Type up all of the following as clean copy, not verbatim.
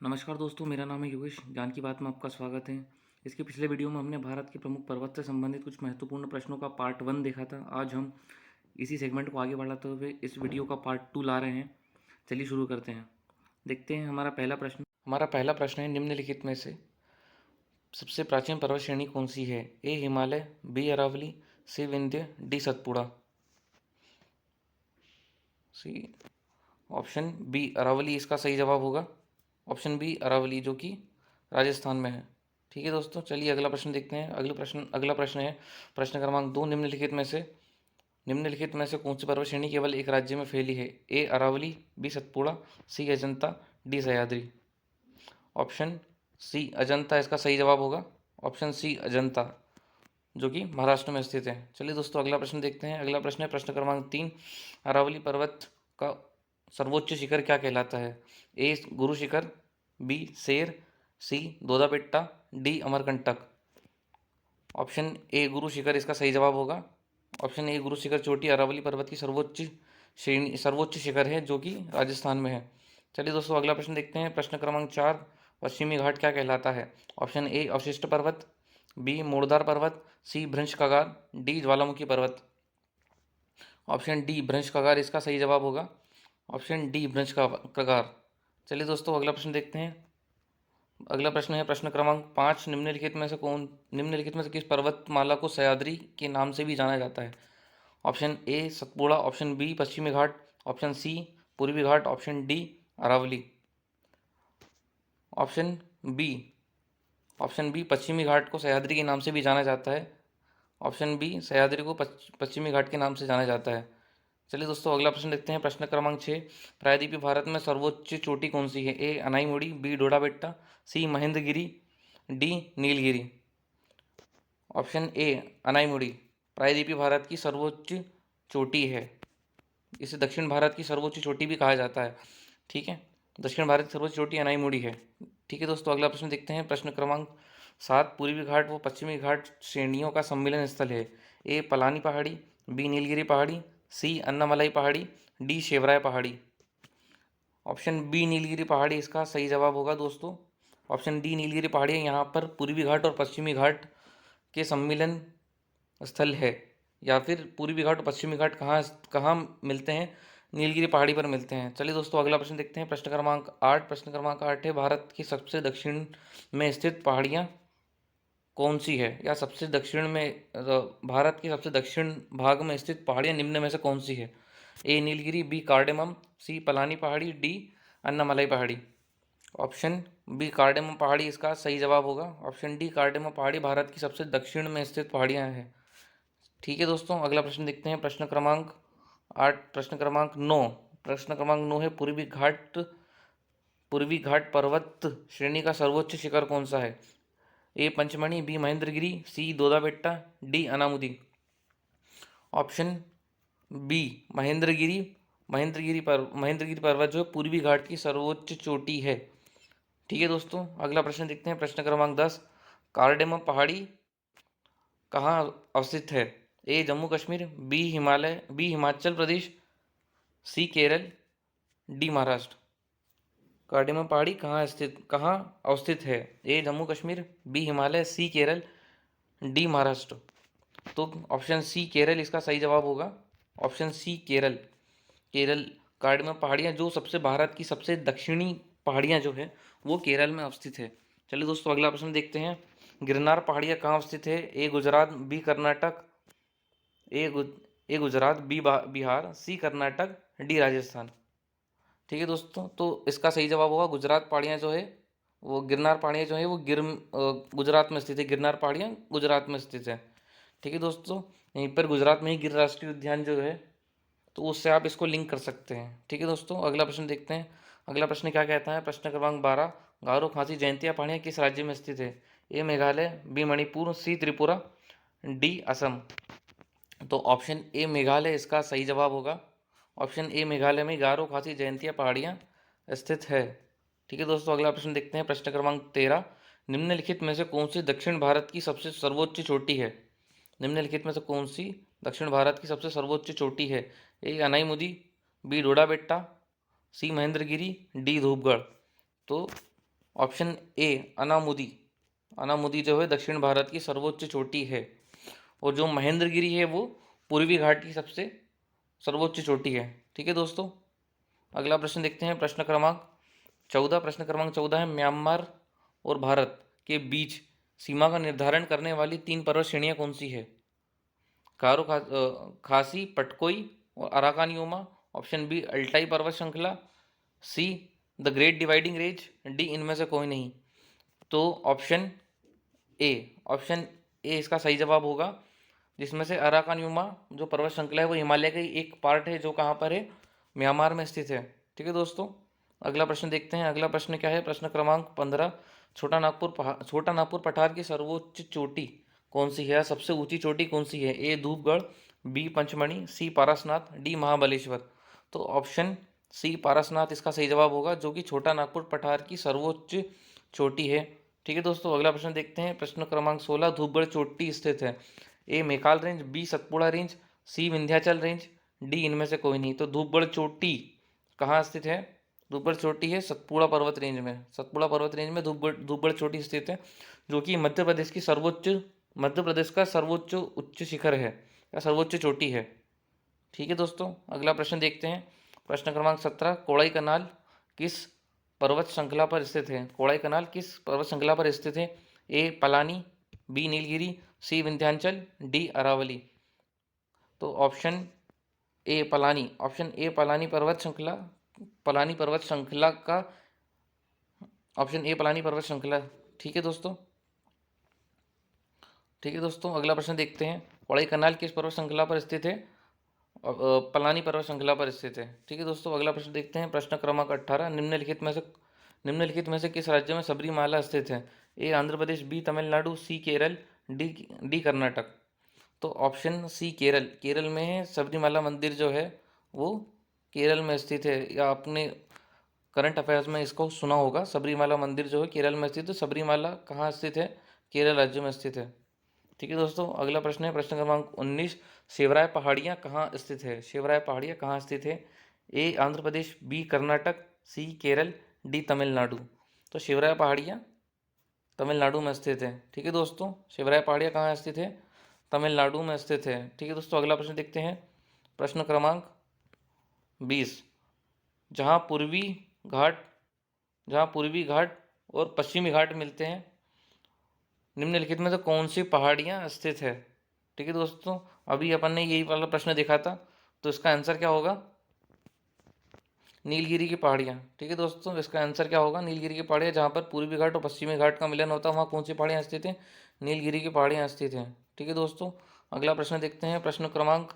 नमस्कार दोस्तों, मेरा नाम है योगेश। ज्ञान की बात में आपका स्वागत है। इसके पिछले वीडियो में हमने भारत के प्रमुख पर्वत से संबंधित कुछ महत्वपूर्ण प्रश्नों का पार्ट 1 देखा था। आज हम इसी सेगमेंट को आगे बढ़ाते हुए इस वीडियो का पार्ट 2 ला रहे हैं। चलिए शुरू करते हैं। देखते हैं हमारा पहला प्रश्न है, निम्नलिखित में से सबसे प्राचीन पर्वत श्रेणी कौन सी है? A Himalaya, B Aravalli, C Vindhya, D Satpura. C option B Aravalli इसका सही जवाब होगा। ऑप्शन बी अरावली, जो कि राजस्थान में है। ठीक है दोस्तों, चलिए अगला प्रश्न देखते हैं। अगला प्रश्न है प्रश्न क्रमांक 2। निम्नलिखित में से कौन सी पर्वत श्रेणी केवल एक राज्य में फैली है? A Aravalli, B Satpura, C Ajanta, D Sahyadri. Option C Ajanta इसका सही जवाब होगा। ऑप्शन सी अजंता, जो कि महाराष्ट्र में स्थित है। चलिए दोस्तों अगला प्रश्न देखते हैं। अगला प्रश्न है प्रश्न क्रमांक 3। अरावली पर्वत का सर्वोच्च शिखर क्या कहलाता है? ए गुरु शिखर, बी शेर, सी Dodda Betta, D Amarkantak. Option A Guru Shikhar इसका सही जवाब होगा। ऑप्शन ए गुरु शिखर चोटी अरावली पर्वत की सर्वोच्च शिखर है, जो कि राजस्थान में है। चलिए दोस्तों अगला प्रश्न देखते हैं। प्रश्न क्रमांक 4। पश्चिमी घाट क्या कहलाता है? ऑप्शन ए अवशिष्ट पर्वत, बी मोड़दार पर्वत, सी भ्रंश कगार, डी ज्वालामुखी पर्वत। ऑप्शन डी भ्रंश कगार इसका सही जवाब होगा। ऑप्शन डी भ्रंश कगार। चलिए दोस्तों अगला प्रश्न देखते हैं। अगला प्रश्न है प्रश्न क्रमांक 5। निम्नलिखित में से किस पर्वतमाला को सह्याद्री के नाम से भी जाना जाता है? Option A Satpura, option B पश्चिमी घाट, ऑप्शन सी पूर्वी घाट, option D Aravalli. Option B option B पश्चिमी घाट को सह्याद्री के नाम से भी जाना जाता है। ऑप्शन बी सह्याद्री को पश्चिमी घाट के नाम से जाना जाता है। चलिए दोस्तों अगला प्रश्न देखते हैं। प्रश्न क्रमांक 6। प्रायद्वीपीय भारत में सर्वोच्च चोटी कौन सी है? A Anaimudi, B Dodda Betta, C Mahendragiri, D Nilgiri. Option A Anaimudi प्रायद्वीपीय भारत की सर्वोच्च चोटी है। इसे दक्षिण भारत की सर्वोच्च चोटी भी कहा जाता है। ठीक है, दक्षिण भारत की सर्वोच्च चोटी अनाईमुड़ी है। ठीक है दोस्तों अगला प्रश्न देखते हैं। प्रश्न क्रमांक 7। पूर्वी घाट व पश्चिमी घाट श्रेणियों का सम्मिलन स्थल है। ए पलानी पहाड़ी, बी नीलगिरी पहाड़ी, सी अन्नामलाई पहाड़ी, डी शेवराय पहाड़ी। ऑप्शन बी नीलगिरी पहाड़ी इसका सही जवाब होगा दोस्तों। ऑप्शन डी नीलगिरी पहाड़ी यहाँ पर पूर्वी घाट और पश्चिमी घाट के सम्मिलन स्थल है। या फिर पूर्वी घाट और पश्चिमी घाट कहाँ कहाँ मिलते हैं? नीलगिरी पहाड़ी पर मिलते हैं। चलिए दोस्तों अगला प्रश्न देखते हैं। प्रश्न क्रमांक 8। प्रश्न क्रमांक 8 है, भारत की सबसे दक्षिण में स्थित पहाड़ियाँ कौन सी है? या सबसे दक्षिण में भारत की सबसे दक्षिण भाग में स्थित पहाड़ियाँ निम्न में से कौन सी है? ए नीलगिरी, बी कार्डेमम, सी पलानी पहाड़ी, डी अन्नामलाई पहाड़ी। ऑप्शन बी कार्डेमम पहाड़ी इसका सही जवाब होगा। ऑप्शन डी कार्डेमम पहाड़ी भारत की सबसे दक्षिण में स्थित पहाड़ियाँ हैं। ठीक है दोस्तों अगला प्रश्न देखते हैं। प्रश्न क्रमांक 8। प्रश्न क्रमांक 9। प्रश्न क्रमांक 9 है, पूर्वी घाट पर्वत श्रेणी का सर्वोच्च शिखर कौन सा है? A Pachmarhi, B Mahendragiri, C Dodda Betta, D Anamudi. Option B Mahendragiri Mahendragiri पर्वत जो है पूर्वी घाट की सर्वोच्च चोटी है। ठीक है दोस्तों अगला प्रश्न देखते हैं। प्रश्न क्रमांक 10। कार्डेमम पहाड़ी कहाँ अवस्थित है? ए जम्मू कश्मीर, बी हिमाचल प्रदेश, सी केरल, डी महाराष्ट्र। कार्डेमम पहाड़ी कहाँ अवस्थित है? ए जम्मू कश्मीर, बी हिमालय, सी केरल, डी महाराष्ट्र। तो ऑप्शन सी केरल इसका सही जवाब होगा। ऑप्शन सी केरल कार्डेमम पहाड़ियाँ जो सबसे भारत की सबसे दक्षिणी पहाड़ियाँ जो है वो केरल में अवस्थित है। चलिए दोस्तों अगला प्रश्न देखते हैं। गिरनार पहाड़ियाँ कहाँ अवस्थित है? ए गुजरात, बी कर्नाटक, ए गुजरात, बी बिहार, सी कर्नाटक, डी राजस्थान। ठीक है दोस्तों, तो इसका सही जवाब होगा गुजरात पहाड़ियाँ जो है वो गिरनार पहाड़ियाँ जो है वो गुजरात में स्थित है। गिरनार पहाड़ियाँ गुजरात में स्थित है। ठीक है दोस्तों, यहीं पर गुजरात में ही गिर राष्ट्रीय उद्यान जो है तो उससे आप इसको लिंक कर सकते हैं। ठीक है दोस्तों अगला प्रश्न देखते हैं। अगला प्रश्न क्या कहता है? प्रश्न क्रमांक 12। गारो खासी जयंतिया पहाड़ियाँ किस राज्य में स्थित है? ए मेघालय, बी मणिपुर, सी त्रिपुरा, डी असम। तो ऑप्शन ए मेघालय इसका सही जवाब होगा। ऑप्शन ए मेघालय में गारो खासी जयंतिया पहाड़ियाँ स्थित है। ठीक है दोस्तों अगला प्रश्न देखते हैं। प्रश्न क्रमांक 13। निम्नलिखित में से कौन सी दक्षिण भारत की सबसे सर्वोच्च चोटी है? निम्नलिखित में से कौन सी दक्षिण भारत की सबसे सर्वोच्च चोटी है? ए Anamudi, B Dodda Betta, C Mahendragiri, D Dhupgarh. तो ऑप्शन ए अनामुदी, अनामुदी जो है दक्षिण भारत की सर्वोच्च चोटी है, और जो महेंद्रगिरी है वो पूर्वी घाट की सबसे सर्वोच्च चोटी है। ठीक है दोस्तों, अगला प्रश्न देखते हैं, प्रश्न क्रमांक 14। प्रश्न क्रमांक 14 है, म्यांमार और भारत के बीच सीमा का निर्धारण करने वाली 3 पर्वत श्रेणियां कौन सी है? खासी, पटकोई और अराकानियोमा। ऑप्शन बी अल्टाई पर्वत श्रृंखला, see the great dividing range, D इनमें से कोई नहीं। तो ए ऑप्शन ए इसका सही जवाब होगा, जिसमें से अराकानियुमा जो पर्वत श्रृंखला है वो हिमालय का ही एक पार्ट है, जो कहाँ पर है, म्यांमार में स्थित है। ठीक है दोस्तों, अगला प्रश्न देखते हैं। अगला प्रश्न क्या है, प्रश्न क्रमांक 15। छोटा नागपुर पठार की सर्वोच्च चोटी कौन सी है, सबसे ऊंची चोटी कौन सी है? ए धूपगढ़, बी पंचमढ़ी, सी पारसनाथ, डी महाबलेश्वर। तो ऑप्शन सी पारसनाथ इसका सही जवाब होगा, जो कि छोटा नागपुर पठार की सर्वोच्च चोटी है। ठीक है दोस्तों, अगला प्रश्न देखते हैं। प्रश्न क्रमांक 16, धूपगढ़ चोटी स्थित है? ए Maikal range, B Satpura range, सी विंध्याचल रेंज, डी इनमें से कोई नहीं। तो धूपगढ़ चोटी कहाँ स्थित है? धूपगढ़ चोटी है सतपुड़ा पर्वत रेंज में, सतपुड़ा पर्वत रेंज में धूपगढ़ चोटी स्थित है, जो कि मध्य प्रदेश का सर्वोच्च उच्च शिखर है या सर्वोच्च चोटी है। ठीक है दोस्तों, अगला प्रश्न देखते हैं। प्रश्न क्रमांक 17, कोड़ाई कनाल किस पर्वत श्रृंखला पर स्थित है? कोड़ाई कनाल किस पर्वत श्रृंखला पर स्थित है? ए पलानी, बी नीलगिरी, सी विंध्याचल, डी अरावली। तो option A Palani, option A Palani पर्वत श्रृंखला का ऑप्शन ए पलानी पर्वत श्रृंखला। ठीक है दोस्तों, ठीक है दोस्तों, अगला प्रश्न देखते हैं। कोड़ाई कनाल किस पर्वत श्रृंखला पर स्थित है? पलानी पर्वत श्रृंखला पर स्थित है। ठीक है दोस्तों, अगला प्रश्न देखते हैं। प्रश्न क्रमांक 18, निम्नलिखित में से किस राज्य में सबरीमाला स्थित है? ए आंध्र प्रदेश, बी तमिलनाडु, सी केरल, डी कर्नाटक। तो ऑप्शन सी केरल में है सबरीमाला मंदिर जो है वो केरल में स्थित है, या आपने करंट अफेयर्स में इसको सुना होगा, सबरीमाला मंदिर जो है केरल में स्थित है। सबरीमाला कहाँ स्थित है? केरल राज्य में स्थित है। ठीक है दोस्तों, अगला प्रश्न है, प्रश्न क्रमांक 19, शिवराय पहाड़ियाँ कहाँ स्थित है? शिवराय पहाड़ियाँ कहाँ स्थित है? ए आंध्र प्रदेश, बी कर्नाटक, सी केरल, डी तमिलनाडु। तो शिवराय पहाड़ियाँ तमिलनाडु में स्थित है। ठीक है दोस्तों, शिवराय पहाड़ियाँ कहाँ स्थित है? तमिलनाडु में स्थित है। ठीक है दोस्तों, अगला प्रश्न देखते हैं। प्रश्न क्रमांक 20, जहाँ पूर्वी घाट जहाँ पूर्वी घाट और पश्चिमी घाट मिलते हैं, निम्नलिखित में से कौन सी पहाड़ियाँ स्थित है? ठीक है दोस्तों, अभी अपन ने यही वाला प्रश्न देखा था, तो इसका आंसर क्या होगा? नीलगिरी की पहाड़ियाँ। ठीक है दोस्तों, इसका आंसर क्या होगा? नीलगिरी की पहाड़ियाँ, जहाँ पर पूर्वी घाट और पश्चिमी घाट का मिलन होता है, वहाँ कौन सी पहाड़ियाँ स्थित हैं? नीलगिरी की पहाड़ियाँ स्थित हैं। ठीक है दोस्तों, अगला प्रश्न देखते हैं। प्रश्न क्रमांक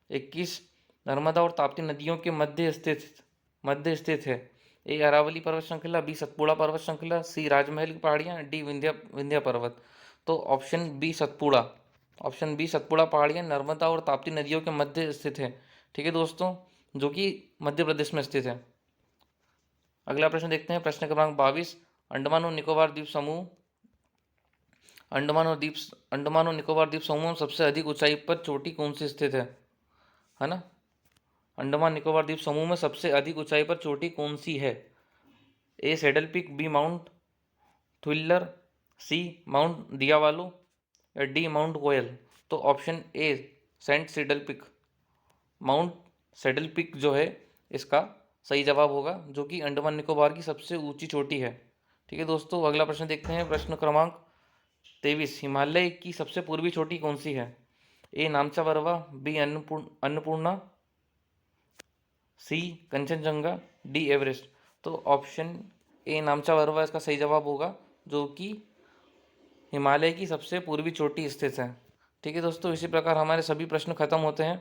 21, नर्मदा और ताप्ती नदियों के मध्य स्थित है? ए अरावली पर्वत श्रृंखला, बी सतपुड़ा पर्वत श्रृंखला, सी राजमहल की पहाड़ियाँ, डी विंध्या पर्वत। तो ऑप्शन बी सतपुड़ा पहाड़ियाँ नर्मदा और ताप्ती नदियों के मध्य स्थित है। ठीक है दोस्तों, जो कि मध्य प्रदेश में स्थित है। अगला प्रश्न देखते हैं। प्रश्न क्रमांक 22, अंडमान और निकोबार द्वीप समूह अंडमान और निकोबार द्वीप समूह में सबसे अधिक ऊंचाई पर चोटी कौन सी स्थित है ना? अंडमान निकोबार द्वीप समूह में सबसे अधिक ऊंचाई पर चोटी कौन सी है? A saddle peak, B mount Thuillier, C mount Diavolo, या डी माउंट कोयल। तो ऑप्शन ए सेंट saddle peak, mount saddle peak जो है इसका सही जवाब होगा, जो कि अंडमान निकोबार की सबसे ऊंची चोटी है। ठीक है दोस्तों, अगला प्रश्न देखते हैं। प्रश्न क्रमांक 23, हिमालय की सबसे पूर्वी चोटी कौन सी है? ए नामचा बरवा, बी अन्नपूर्णा, सी कंचनजंगा, डी एवरेस्ट। तो ऑप्शन ए नामचा बरवा इसका सही जवाब होगा, जो कि हिमालय की सबसे पूर्वी चोटी स्थित है। ठीक है दोस्तों, इसी प्रकार हमारे सभी प्रश्न खत्म होते हैं।